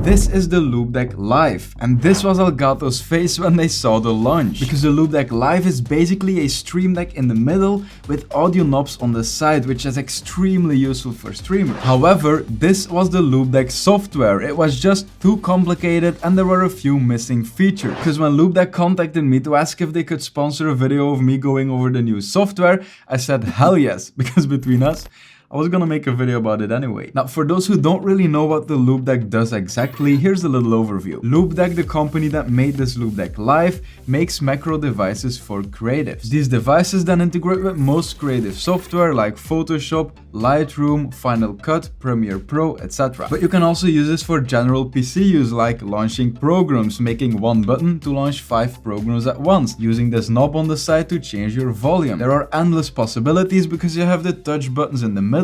This is the Loupedeck Live, and this was Elgato's face when they saw the launch. Because the Loupedeck Live is basically a Stream Deck in the middle with audio knobs on the side, which is extremely useful for streamers. However, this was the Loupedeck software. It was just too complicated and there were a few missing features. Because when Loupedeck contacted me to ask if they could sponsor a video of me going over the new software, I said hell yes, because between us, I was gonna make a video about it anyway. Now, for those who don't really know what the Loupedeck does exactly, here's a little overview. Loupedeck, the company that made this Loupedeck Live, makes macro devices for creatives. These devices then integrate with most creative software like Photoshop, Lightroom, Final Cut, Premiere Pro, etc. But you can also use this for general PC use like launching programs, making one button to launch 5 programs at once, using this knob on the side to change your volume. There are endless possibilities because you have the touch buttons in the middle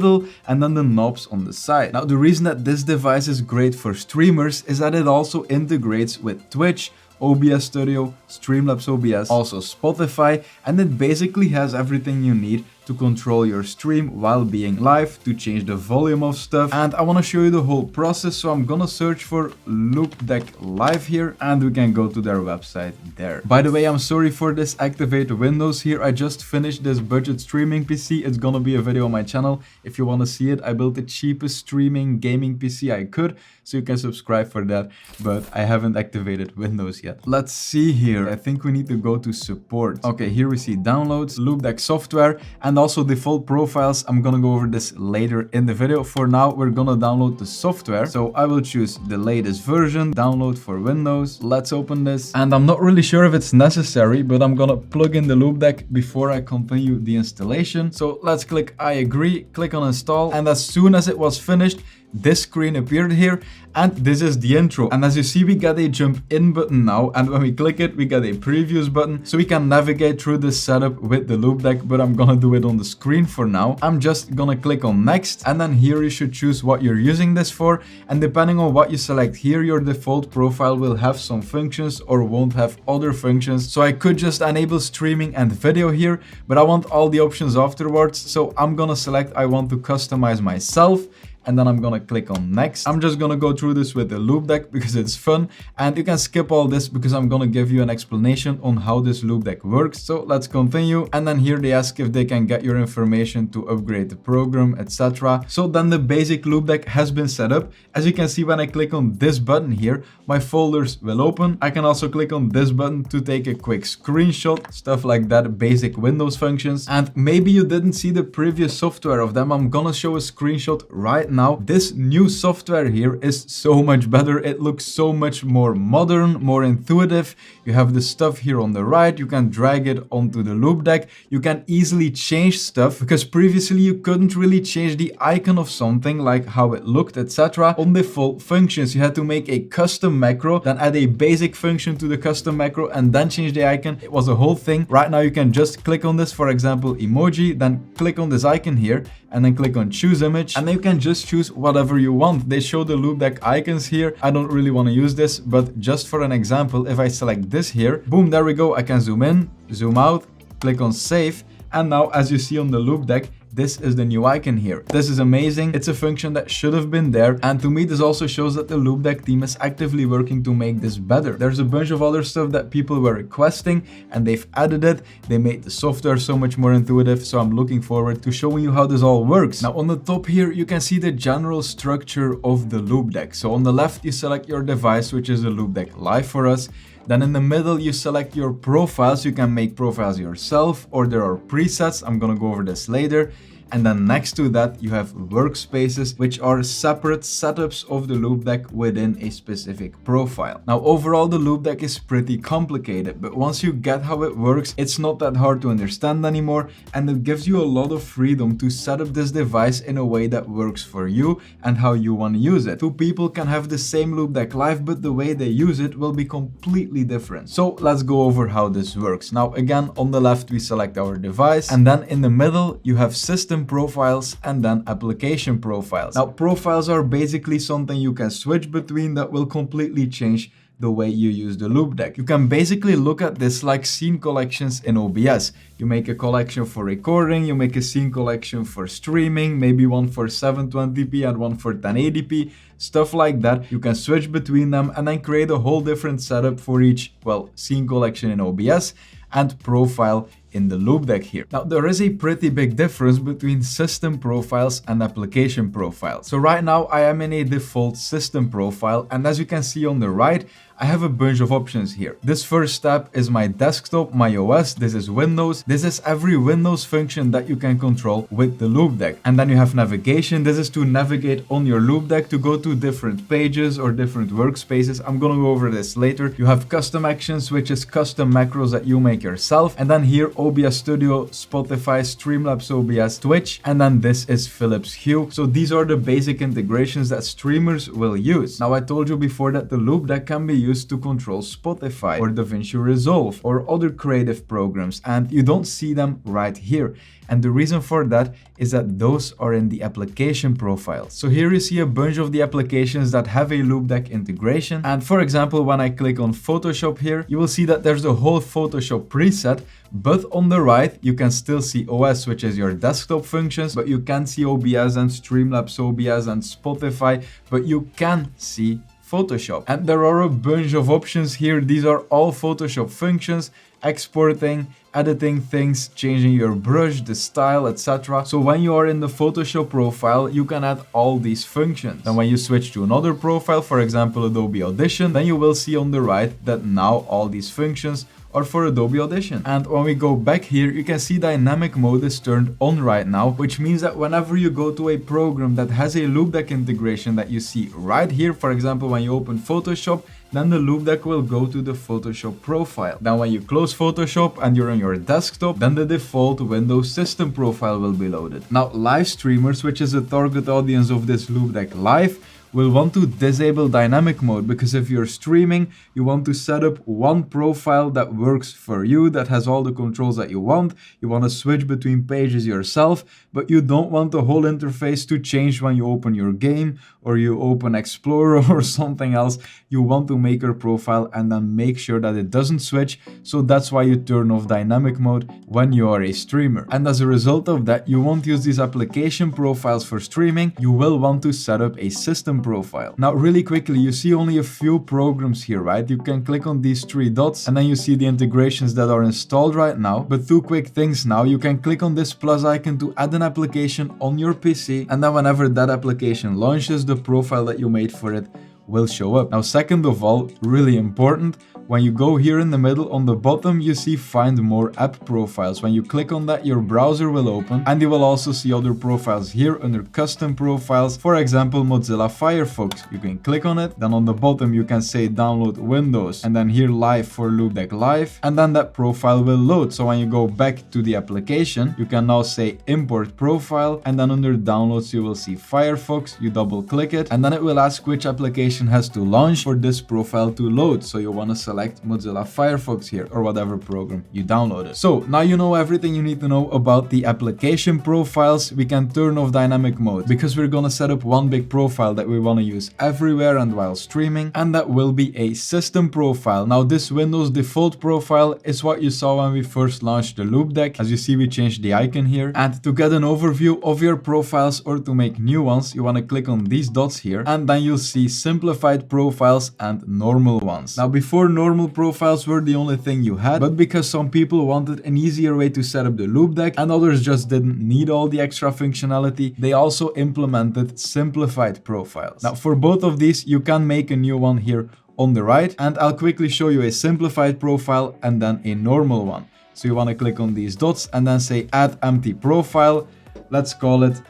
and then the knobs on the side. Now, the reason that this device is great for streamers is that it also integrates with Twitch, OBS Studio, Streamlabs OBS, also Spotify, and it basically has everything you need to control your stream while being live, to change the volume of stuff. And I want to show you the whole process, so I'm gonna search for Loupedeck Live here and we can go to their website there. By the way, I'm sorry for this activate Windows here. I just finished this budget streaming PC. It's gonna be a video on my channel if you want to see it. I built the cheapest streaming gaming PC I could, so you can subscribe for that, but I haven't activated Windows yet. Let's see here. I think we need to go to support. Okay, here we see downloads, Loupedeck software, and also default profiles. I'm gonna go over this later in the video. For now, we're gonna download the software. So I will choose the latest version, download for Windows. Let's open this. And I'm not really sure if it's necessary, but I'm gonna plug in the Loupedeck before I continue the installation. So let's click I agree, click on install. And as soon as it was finished, this screen appeared here, and this is the intro. And as you see, we got a jump in button now, and when we click it, we get a previews button, so we can navigate through this setup with the Loupedeck, but I'm gonna do it on the screen for now. I'm just gonna click on next, and then here you should choose what you're using this for, and depending on what you select here, your default profile will have some functions or won't have other functions. So I could just enable streaming and video here, but I want all the options afterwards, so I'm gonna select I want to customize myself, and then I'm gonna click on next. I'm just gonna go through this with the Loupedeck because it's fun, and you can skip all this because I'm gonna give you an explanation on how this Loupedeck works. So let's continue, and then here they ask if they can get your information to upgrade the program, etc. So then the basic Loupedeck has been set up. As you can see, when I click on this button here, my folders will open. I can also click on this button to take a quick screenshot, stuff like that, basic Windows functions. And maybe you didn't see the previous software of them. I'm gonna show a screenshot right now. This new software here is so much better. It looks so much more modern, more intuitive. You have the stuff here on the right. You can drag it onto the Loupedeck. You can easily change stuff because previously you couldn't really change the icon of something, like how it looked, etc. on default functions. You had to make a custom macro, then add a basic function to the custom macro and then change the icon. It was a whole thing. Right now you can just click on this, for example, emoji, then click on this icon here and then click on choose image, and then you can just choose whatever you want. They show the Loupedeck icons here. I don't really want to use this, but just for an example, if I select this here, boom, there we go. I can zoom in, zoom out, click on save, and now as you see on the Loupedeck, this is the new icon here. This is amazing. It's a function that should have been there. And to me, this also shows that the Loupedeck team is actively working to make this better. There's a bunch of other stuff that people were requesting and they've added it. They made the software so much more intuitive. So I'm looking forward to showing you how this all works. Now on the top here, you can see the general structure of the Loupedeck. So on the left, you select your device, which is the Loupedeck Live for us. Then in the middle, you select your profiles. You can make profiles yourself or there are presets. I'm gonna go over this later. And then next to that, you have workspaces, which are separate setups of the Loupedeck within a specific profile. Now, overall, the Loupedeck is pretty complicated, but once you get how it works, it's not that hard to understand anymore, and it gives you a lot of freedom to set up this device in a way that works for you and how you want to use it. Two people can have the same Loupedeck Live, but the way they use it will be completely different. So let's go over how this works. Now, again, on the left, we select our device, and then in the middle, you have system profiles and then application profiles. Now, profiles are basically something you can switch between that will completely change the way you use the Loupedeck. You can basically look at this like scene collections in OBS. You make a collection for recording, you make a scene collection for streaming, maybe one for 720p and one for 1080p, stuff like that. You can switch between them and then create a whole different setup for each, well, scene collection in OBS and profile in the Loupedeck here. Now, there is a pretty big difference between system profiles and application profiles. So right now I am in a default system profile, and as you can see on the right, I have a bunch of options here. This first tab is my desktop, my OS, this is Windows. This is every Windows function that you can control with the Loupedeck. And then you have navigation. This is to navigate on your Loupedeck to go to different pages or different workspaces. I'm gonna go over this later. You have custom actions, which is custom macros that you make yourself. And then here, OBS Studio, Spotify, Streamlabs OBS, Twitch, and then this is Philips Hue. So these are the basic integrations that streamers will use. Now, I told you before that the Loupedeck can be used to control Spotify or DaVinci Resolve or other creative programs, and you don't see them right here. And the reason for that is that those are in the application profile. So here you see a bunch of the applications that have a Loupedeck integration. And for example, when I click on Photoshop here, you will see that there's the whole Photoshop preset, but on the right, you can still see OS, which is your desktop functions, but you can't see OBS and Streamlabs OBS and Spotify, but you can see Photoshop. And there are a bunch of options here. These are all Photoshop functions: exporting, editing things, changing your brush, the style, etc. So when you are in the Photoshop profile, you can add all these functions. And when you switch to another profile, for example Adobe Audition, then you will see on the right that now all these functions are for Adobe Audition. And when we go back here, you can see dynamic mode is turned on right now, which means that whenever you go to a program that has a Loupedeck integration that you see right here, for example, when you open Photoshop, then the Loupedeck will go to the Photoshop profile. Then when you close Photoshop and you're on your desktop, then the default Windows system profile will be loaded. Now, live streamers, which is the target audience of this Loupedeck Live, will want to disable dynamic mode, because if you're streaming, you want to set up one profile that works for you, that has all the controls that you want. You want to switch between pages yourself, but you don't want the whole interface to change when you open your game or you open Explorer or something else. You want to make your profile and then make sure that it doesn't switch. So that's why you turn off dynamic mode when you are a streamer. And as a result of that, you won't use these application profiles for streaming. You will want to set up a system profile. Now, really quickly, you see only a few programs here, right? You can click on these three dots and then you see the integrations that are installed right now. But two quick things now: you can click on this plus icon to add an application on your PC, and then whenever that application launches, the profile that you made for it will show up. Now, second of all, really important, when you go here in the middle on the bottom, you see find more app profiles. When you click on that, your browser will open and you will also see other profiles here under custom profiles. For example, Mozilla Firefox. You can click on it. Then on the bottom, you can say download Windows and then here live for Loupedeck Live. And then that profile will load. So when you go back to the application, you can now say import profile. And then under downloads, you will see Firefox. You double click it and then it will ask which application has to launch for this profile to load. So you want to select Mozilla Firefox here or whatever program you downloaded. So now you know everything you need to know about the application profiles. We can turn off dynamic mode because we're gonna set up one big profile that we want to use everywhere and while streaming, and that will be a system profile. Now, this Windows default profile is what you saw when we first launched the Loupedeck. As you see, we changed the icon here. And to get an overview of your profiles or to make new ones, you want to click on these dots here and then you'll see simplified profiles and normal ones. Now, before normal profiles were the only thing you had, but because some people wanted an easier way to set up the Loupedeck and others just didn't need all the extra functionality, they also implemented simplified profiles. Now, for both of these, you can make a new one here on the right, and I'll quickly show you a simplified profile and then a normal one. So you want to click on these dots and then say add empty profile. Let's call it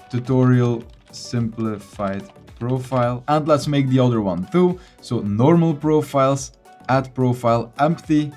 tutorial simplified profile, and let's make the other one too. So normal profiles, add profile empty,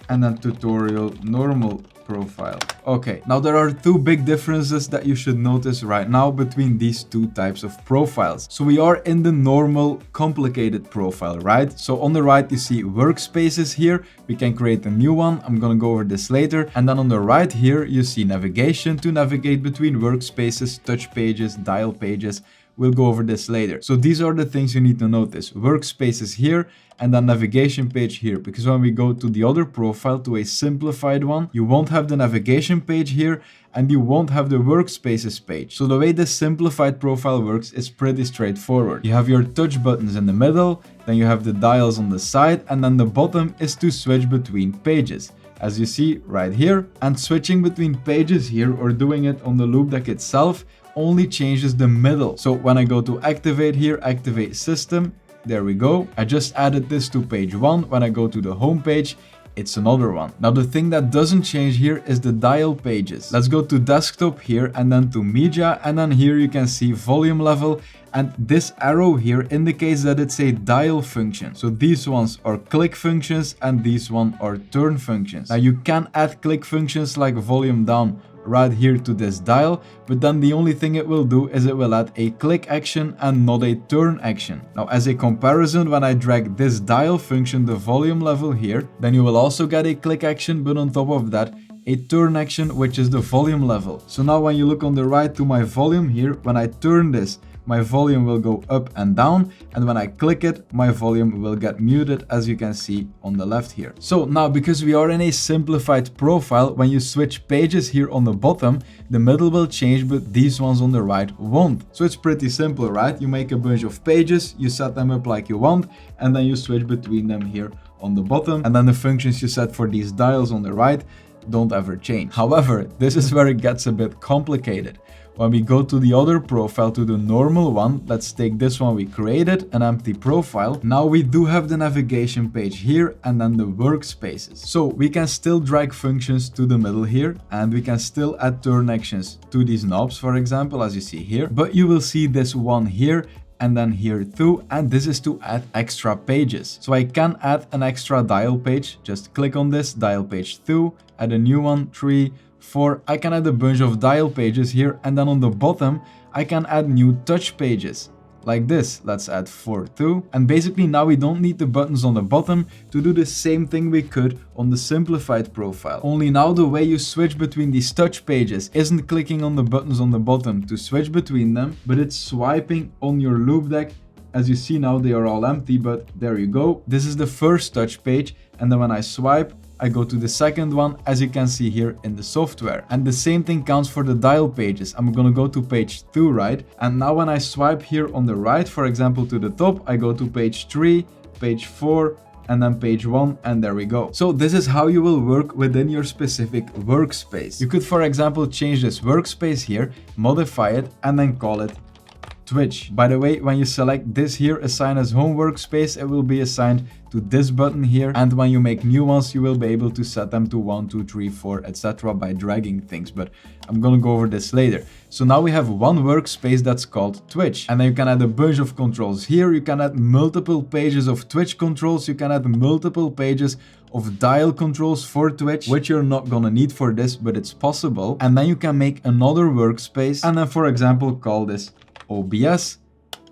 and then tutorial normal profile. Okay, now there are two big differences that you should notice right now between these two types of profiles. So we are in the normal complicated profile, right? So on the right you see workspaces here. We can create a new one. I'm gonna go over this later. And then on the right here you see navigation to navigate between workspaces, touch pages, dial pages. We'll go over this later. So these are the things you need to notice. Workspaces here and then navigation page here. Because when we go to the other profile, to a simplified one, you won't have the navigation page here and you won't have the workspaces page. So the way this simplified profile works is pretty straightforward. You have your touch buttons in the middle, then you have the dials on the side, and then the bottom is to switch between pages, as you see right here. And switching between pages here or doing it on the Loupedeck itself only changes the middle. So when I go to activate here, activate system, there we go. I just added this to page 1. When I go to the home page, it's another one. Now the thing that doesn't change here is the dial pages. Let's go to desktop here and then to media, and then here you can see volume level, and this arrow here indicates that it's a dial function. So these ones are click functions and these ones are turn functions. Now you can add click functions like volume down right here to this dial, but then the only thing it will do is it will add a click action and not a turn action. Now as a comparison, when I drag this dial function, the volume level here, then you will also get a click action, but on top of that a turn action, which is the volume level. So now when you look on the right to my volume here, when I turn this, my volume will go up and down, and when I click it, my volume will get muted, as you can see on the left here. So now, because we are in a simplified profile, when you switch pages here on the bottom, the middle will change, but these ones on the right won't. So it's pretty simple, right? You make a bunch of pages, you set them up like you want, and then you switch between them here on the bottom, and then the functions you set for these dials on the right don't ever change. However, this is where it gets a bit complicated. When we go to the other profile, to the normal one, let's take this one we created, an empty profile. Now we do have the navigation page here and then the workspaces. So we can still drag functions to the middle here, and we can still add turn actions to these knobs, for example, as you see here. But you will see this one here and then here too, and this is to add extra pages. So I can add an extra dial page. Just click on this, dial page 2, add a new one, 3, 4. I can add a bunch of dial pages here, and then on the bottom I can add new touch pages like this. Let's add 4 too. And basically now we don't need the buttons on the bottom to do the same thing we could on the simplified profile. Only now the way you switch between these touch pages isn't clicking on the buttons on the bottom to switch between them, but it's swiping on your Loupedeck. As you see now, they are all empty, but there you go. This is the first touch page, and then when I swipe, I go to the second one, as you can see here in the software. And the same thing counts for the dial pages. I'm gonna go to page 2, right? And now when I swipe here on the right, for example, to the top, I go to page 3, page 4, and then page 1, and there we go. So this is how you will work within your specific workspace. You could, for example, change this workspace here, modify it, and then call it Twitch. By the way, when you select this here, assign as home workspace, it will be assigned to this button here, and when you make new ones, you will be able to set them to 1, 2, 3, 4, etc. by dragging things, but I'm gonna go over this later. So now we have one workspace that's called Twitch, and then you can add a bunch of controls here. You can add multiple pages of Twitch controls, you can add multiple pages of dial controls for Twitch, which you're not gonna need for this, but it's possible. And then you can make another workspace, and then for example call this OBS.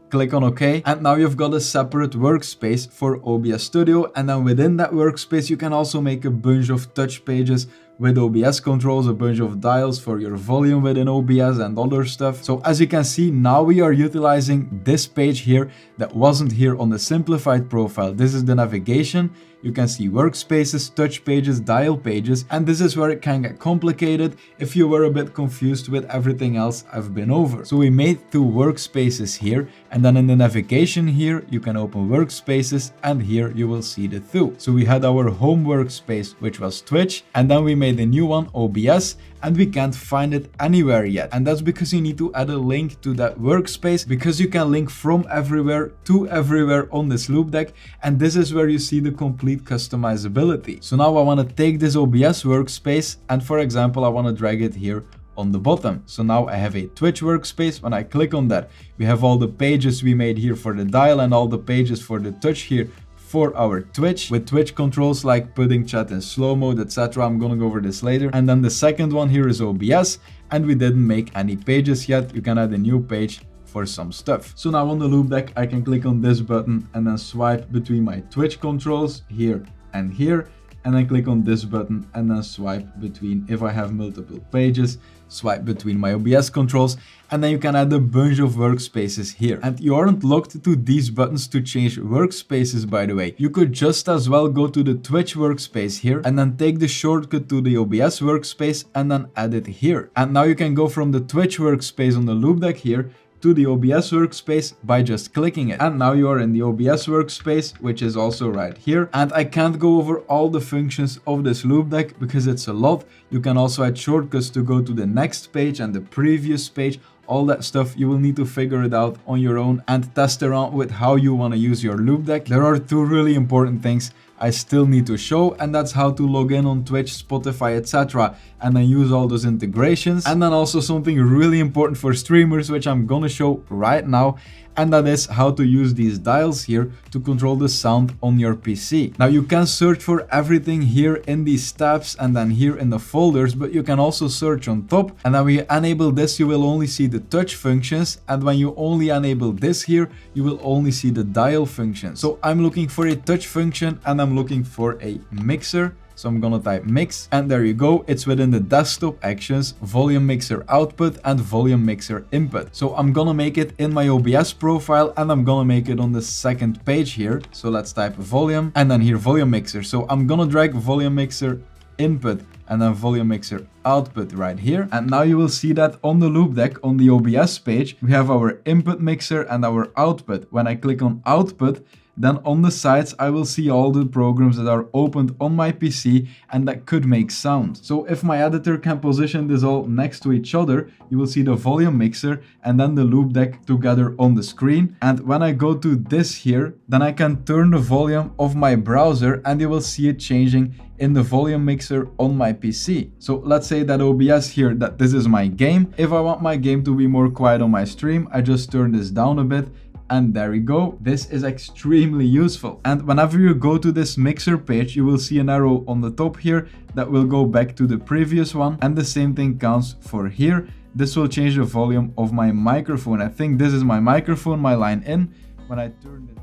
Click on OK, and now you've got a separate workspace for OBS Studio, and then within that workspace you can also make a bunch of touch pages with OBS controls, a bunch of dials for your volume within OBS and other stuff. So as you can see, now we are utilizing this page here that wasn't here on the simplified profile. This is the navigation. You can see workspaces, touch pages, dial pages, and this is where it can get complicated if you were a bit confused with everything else I've been over. So we made 2 workspaces here, and then in the navigation here, you can open workspaces, and here you will see the 2. So we had our home workspace, which was Twitch, and then we made a new one, OBS, and we can't find it anywhere yet. And that's because you need to add a link to that workspace, because you can link from everywhere to everywhere on this Loupedeck, and this is where you see the complete customizability. So now I want to take this OBS workspace, and for example I want to drag it here on the bottom. So now I have a Twitch workspace. When I click on that, we have all the pages we made here for the dial and all the pages for the touch here for our Twitch, with Twitch controls like putting chat in slow mode, etc. I'm gonna go over this later. And then the second one here is OBS, and we didn't make any pages yet. You can add a new page for some stuff. So now on the Loupedeck, I can click on this button and then swipe between my Twitch controls here and here. and then click on this button and then swipe between, if I have multiple pages, swipe between my OBS controls, and then you can add a bunch of workspaces here. And you aren't locked to these buttons to change workspaces, by the way. You could just as well go to the Twitch workspace here and then take the shortcut to the OBS workspace and then add it here. And now you can go from the Twitch workspace on the Loupedeck here to the OBS workspace by just clicking it. And now you are in the OBS workspace, which is also right here. And I can't go over all the functions of this Loupedeck because it's a lot. You can also add shortcuts to go to the next page and the previous page. All that stuff, you will need to figure it out on your own and test around with how you want to use your Loupedeck. There are two really important things I still need to show, and that's how to log in on Twitch, Spotify, etc. and then use all those integrations. And then also something really important for streamers, which I'm gonna show right now, and that is how to use these dials here to control the sound on your PC. Now you can search for everything here in these tabs and then here in the folders, but you can also search on top, and then when you enable this you will only see the touch functions, and when you only enable this here you will only see the dial function. So I'm looking for a touch function and I'm looking for a mixer. So I'm gonna type mix, and there you go. It's within the desktop actions, volume mixer output and volume mixer input. So I'm gonna make it in my OBS profile and I'm gonna make it on the second page here. So let's type volume and then here volume mixer. So I'm gonna drag volume mixer input and then volume mixer output right here. And now you will see that on the Loupedeck on the OBS page, we have our input mixer and our output. When I click on output, then on the sides I will see all the programs that are opened on my PC and that could make sound. So if my editor can position this all next to each other, you will see the volume mixer and then the Loupedeck together on the screen. And when I go to this here, then I can turn the volume of my browser and you will see it changing in the volume mixer on my PC. So let's say that OBS here, that this is my game. If I want my game to be more quiet on my stream, I just turn this down a bit. And there we go. This is extremely useful. And whenever you go to this mixer page, you will see an arrow on the top here that will go back to the previous one. And the same thing counts for here. This will change the volume of my microphone. I think this is my microphone, my line in. When I turn it,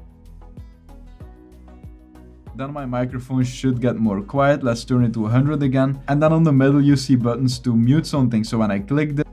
then my microphone should get more quiet. Let's turn it to 100 again. And then on the middle, you see buttons to mute something. So when I click this,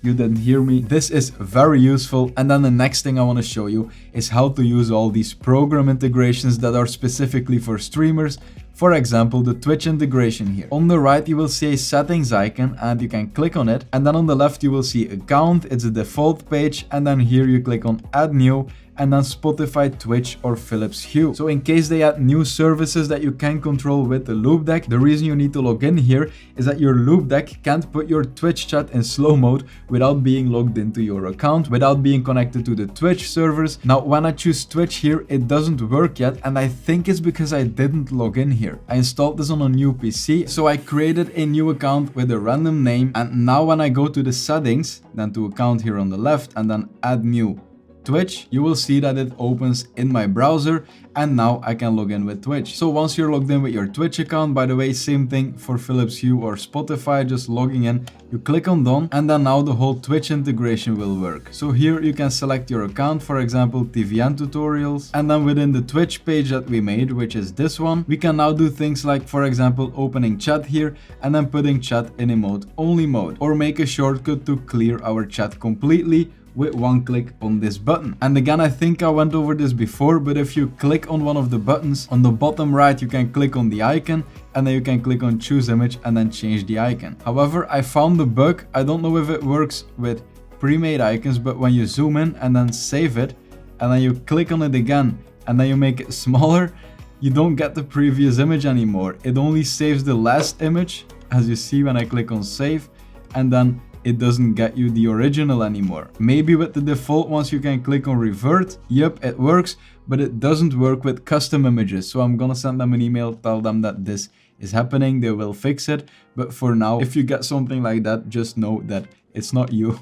you didn't hear me. This is very useful. And then the next thing I want to show you is how to use all these program integrations that are specifically for streamers. For example, the Twitch integration here. On the right, you will see a settings icon and you can click on it. And then on the left, you will see account. It's a default page. And then here you click on add new, and then Spotify, Twitch or Philips Hue. So in case they add new services that you can control with the Loupedeck, the reason you need to log in here is that your Loupedeck can't put your Twitch chat in slow mode without being logged into your account, without being connected to the Twitch servers. Now, when I choose Twitch here, it doesn't work yet, and I think it's because I didn't log in here. I installed this on a new PC, so I created a new account with a random name, and now when I go to the settings, then to account here on the left, and then add new Twitch, you will see that it opens in my browser, and now I can log in with Twitch. So once you're logged in with your Twitch account, by the way, same thing for Philips Hue or Spotify, just logging in, you click on done, and then now the whole Twitch integration will work. So here you can select your account, for example, TVN tutorials, and then within the Twitch page that we made, which is this one, we can now do things like, for example, opening chat here and then putting chat in emote only mode, or make a shortcut to clear our chat completely with one click on this button. And again, I think I went over this before, but if you click on one of the buttons on the bottom right, you can click on the icon and then you can click on choose image and then change the icon. However, I found the bug. I don't know if it works with pre-made icons, but when you zoom in and then save it and then you click on it again and then you make it smaller, you don't get the previous image anymore. It only saves the last image, as you see when I click on save, and then it doesn't get you the original anymore. Maybe with the default ones you can click on revert. Yep, it works, but it doesn't work with custom images. So I'm gonna send them an email, tell them that this is happening, they will fix it. But for now, if you get something like that, just know that it's not you.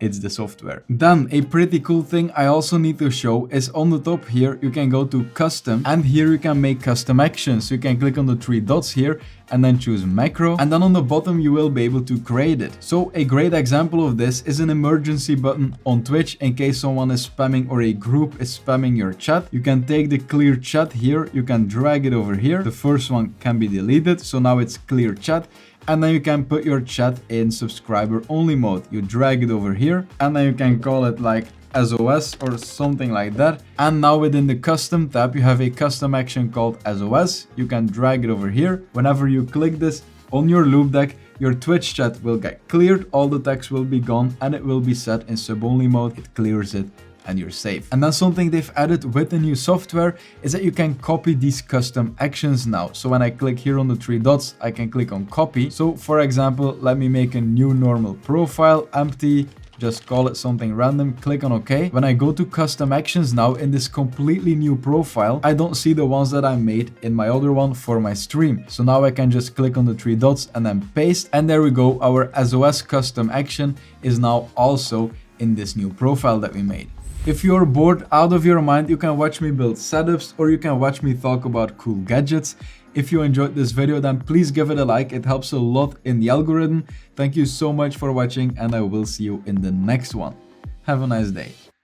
it's the software. Then a pretty cool thing I also need to show is on the top here, you can go to custom and here you can make custom actions. You can click on the 3 dots here and then choose macro, and then on the bottom you will be able to create it. So a great example of this is an emergency button on Twitch in case someone is spamming or a group is spamming your chat. You can take the clear chat here, you can drag it over here. The first one can be deleted, so now it's clear chat. And then you can put your chat in subscriber only mode. You drag it over here and then you can call it like SOS or something like that. And now within the custom tab, you have a custom action called SOS. You can drag it over here. Whenever you click this on your Loupedeck, your Twitch chat will get cleared, all the text will be gone, and it will be set in sub only mode. It clears it and you're safe. And then something they've added with the new software is that you can copy these custom actions now. So when I click here on the 3 dots, I can click on copy. So for example, let me make a new normal profile, empty, just call it something random, click on OK. When I go to custom actions now in this completely new profile, I don't see the ones that I made in my other one for my stream. So now I can just click on the 3 dots and then paste. And there we go. Our SOS custom action is now also in this new profile that we made. If you're bored out of your mind, you can watch me build setups or you can watch me talk about cool gadgets. If you enjoyed this video, then please give it a like. It helps a lot in the algorithm. Thank you so much for watching and I will see you in the next one. Have a nice day.